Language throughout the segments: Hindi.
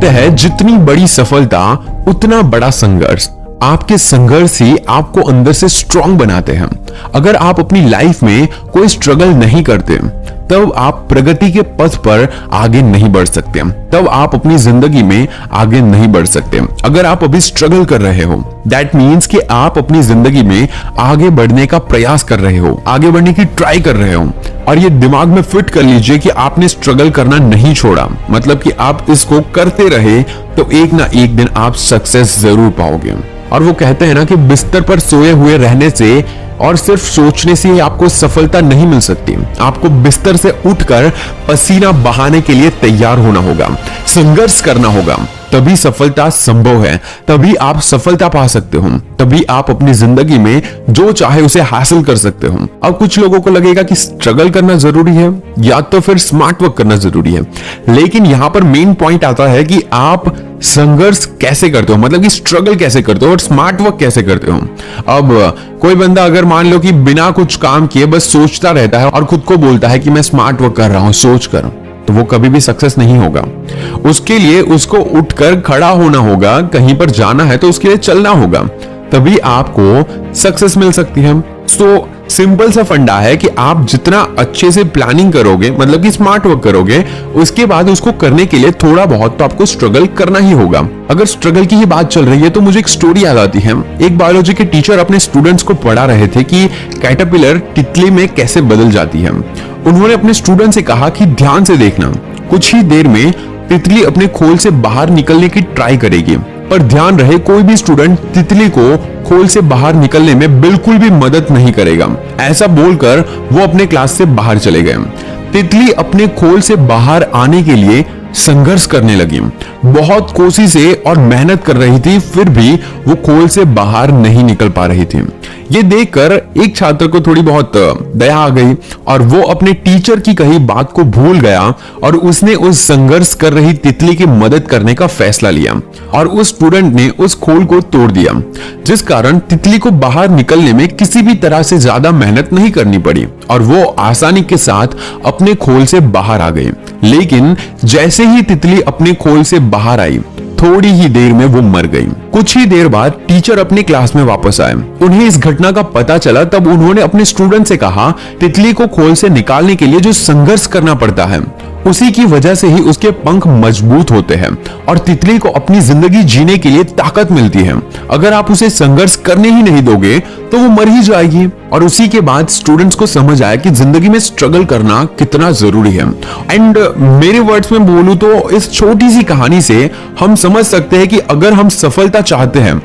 कहते हैं जितनी बड़ी सफलता उतना बड़ा संघर्ष। आपके संघर्ष ही आपको अंदर से स्ट्रांग बनाते हैं। अगर आप अपनी लाइफ में कोई स्ट्रगल नहीं करते तब आप प्रगति के पथ पर आगे नहीं बढ़ सकते, तब आप अपनी जिंदगी में आगे नहीं बढ़ सकते। अगर आप अभी स्ट्रगल कर रहे हो दैट मीन्स कि आप अपनी जिंदगी में आगे बढ़ने का प्रयास कर रहे हो, आगे बढ़ने की ट्राई कर रहे हो। और ये दिमाग में फिट कर लीजिए कि आपने स्ट्रगल करना नहीं छोड़ा, मतलब कि आप इसको करते रहे तो एक ना एक दिन आप सक्सेस जरूर पाओगे। और वो कहते हैं ना कि बिस्तर पर सोए हुए रहने से और सिर्फ सोचने से ही आपको सफलता नहीं मिल सकती। आपको बिस्तर से उठकर पसीना बहाने के लिए तैयार होना होगा, संघर्ष करना होगा, तभी सफलता संभव है, तभी आप सफलता पा सकते हो, तभी आप अपनी जिंदगी में जो चाहे उसे हासिल कर सकते हो। अब कुछ लोगों को लगेगा कि स्ट्रगल करना जरूरी है या तो फिर स्मार्ट वर्क करना जरूरी है, लेकिन यहां पर मेन पॉइंट आता है कि आप संघर्ष कैसे करते हो, मतलब कि स्ट्रगल कैसे करते हो और स्मार्ट वर्क कैसे करते हो। अब कोई बंदा अगर मान लो कि बिना कुछ काम किए बस सोचता रहता है और खुद को बोलता है कि मैं स्मार्ट वर्क कर रहा हूं सोच कर, तो वो कभी भी सक्सेस नहीं होगा। उसके लिए उसको उठकर खड़ा होना होगा, कहीं पर जाना है तो उसके लिए चलना होगा, तभी आपको सक्सेस मिल सकती है। सो सिंपल सा फंडा है कि आप जितना अच्छे से प्लानिंग करोगे, मतलब कि स्मार्ट वर्क करोगे, उसके बाद उसको करने के लिए थोड़ा बहुत तो आपको स्ट्रगल करना ही होगा। अगर स्ट्रगल की ही बात चल रही है तो मुझे एक स्टोरी याद आती है। एक बायोलॉजी के टीचर अपने स्टूडेंट्स को पढ़ा रहे थे कि कैटरपिलर तितली में कैसे बदल जाती है। उन्होंने अपने स्टूडेंट से कहा कि ध्यान से देखना, कुछ ही देर में तितली अपने खोल से बाहर निकलने की ट्राई करेगी, पर ध्यान रहे कोई भी स्टूडेंट तितली को खोल से बाहर निकलने में बिल्कुल भी मदद नहीं करेगा। ऐसा बोलकर वो अपने क्लास से बाहर चले गए। तितली अपने खोल से बाहर आने के लिए संघर्ष करने लगी, बहुत कोशिशें और मेहनत कर रही थी, फिर भी वो खोल से बाहर नहीं निकल पा रही थी। ये देखकर एक छात्र को थोड़ी बहुत दया आ गई और वो अपने टीचर की कही बात को भूल गया और उसने उस संघर्ष कर रही तितली की मदद करने का फैसला लिया और उस स्टूडेंट ने उस खोल को तोड़ दिया, जिस कारण तितली को बाहर निकलने में किसी भी तरह से ज्यादा मेहनत नहीं करनी पड़ी और वो आसानी के साथ अपने खोल से बाहर आ गई। लेकिन जैसे ही तितली अपने खोल से बाहर आई, थोड़ी ही देर में वो मर गई। कुछ ही देर बाद टीचर अपने क्लास में वापस आए। उन्हें इस घटना का पता चला, तब उन्होंने अपने स्टूडेंट से कहा तितली को खोल से निकालने के लिए जो संघर्ष करना पड़ता है उसी की वजह से ही उसके पंख मजबूत होते हैं और तितली को अपनी जिंदगी जीने के लिए ताकत मिलती है। अगर आप उसे संघर्ष करने ही नहीं दोगे तो वो मर ही जाएगी। और उसी के बाद स्टूडेंट्स को समझ आया कि जिंदगी में स्ट्रगल करना कितना जरूरी है। एंड मेरे वर्ड्स में बोलूं तो इस छोटी सी कहानी से हम समझ सकते हैं कि अगर हम सफलता चाहते हैं,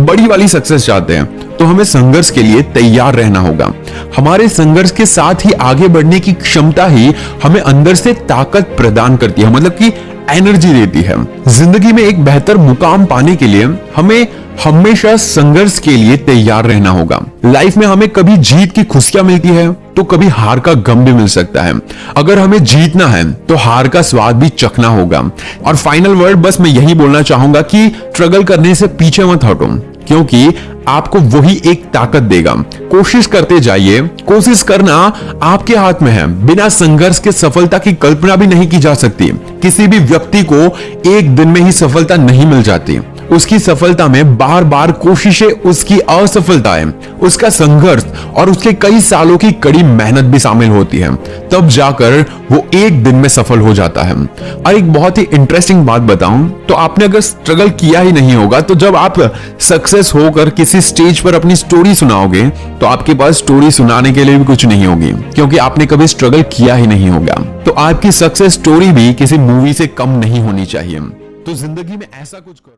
बड़ी वाली सक्सेस चाहते हैं, तो हमें संघर्ष के लिए तैयार रहना होगा। हमारे संघर्ष के साथ ही आगे बढ़ने की क्षमता ही हमें अंदर से ताकत प्रदान करती है, मतलब कि एनर्जी देती है। जिंदगी में एक बेहतर मुकाम पाने के लिए हमें हमेशा संघर्ष के लिए तैयार रहना होगा। लाइफ में हमें कभी जीत की खुशियां मिलती है तो कभी हार का गम भी मिल सकता है। अगर हमें जीतना है तो हार का स्वाद भी चखना होगा। और फाइनल वर्ड बस मैं यही बोलना चाहूंगा कि स्ट्रगल करने से पीछे मत हटो, क्योंकि आपको वही एक ताकत देगा। कोशिश करते जाइए, कोशिश करना आपके हाथ में है। बिना संघर्ष के सफलता की कल्पना भी नहीं की जा सकती। किसी भी व्यक्ति को एक दिन में ही सफलता नहीं मिल जाती। उसकी सफलता में बार बार कोशिशें, उसकी असफलताएं, उसका संघर्ष और उसके कई सालों की कड़ी मेहनत भी शामिल होती है, तब जाकर वो एक दिन में सफल हो जाता है। और एक बहुत ही इंटरेस्टिंग बात बताऊं तो आपने अगर स्ट्रगल किया ही नहीं होगा तो जब आप सक्सेस होकर किसी स्टेज पर अपनी स्टोरी सुनाओगे तो आपके पास स्टोरी सुनाने के लिए भी कुछ नहीं होगी, क्योंकि आपने कभी स्ट्रगल किया ही नहीं होगा। तो आपकी सक्सेस स्टोरी भी किसी मूवी से कम नहीं होनी चाहिए। तो जिंदगी में ऐसा कुछ करो।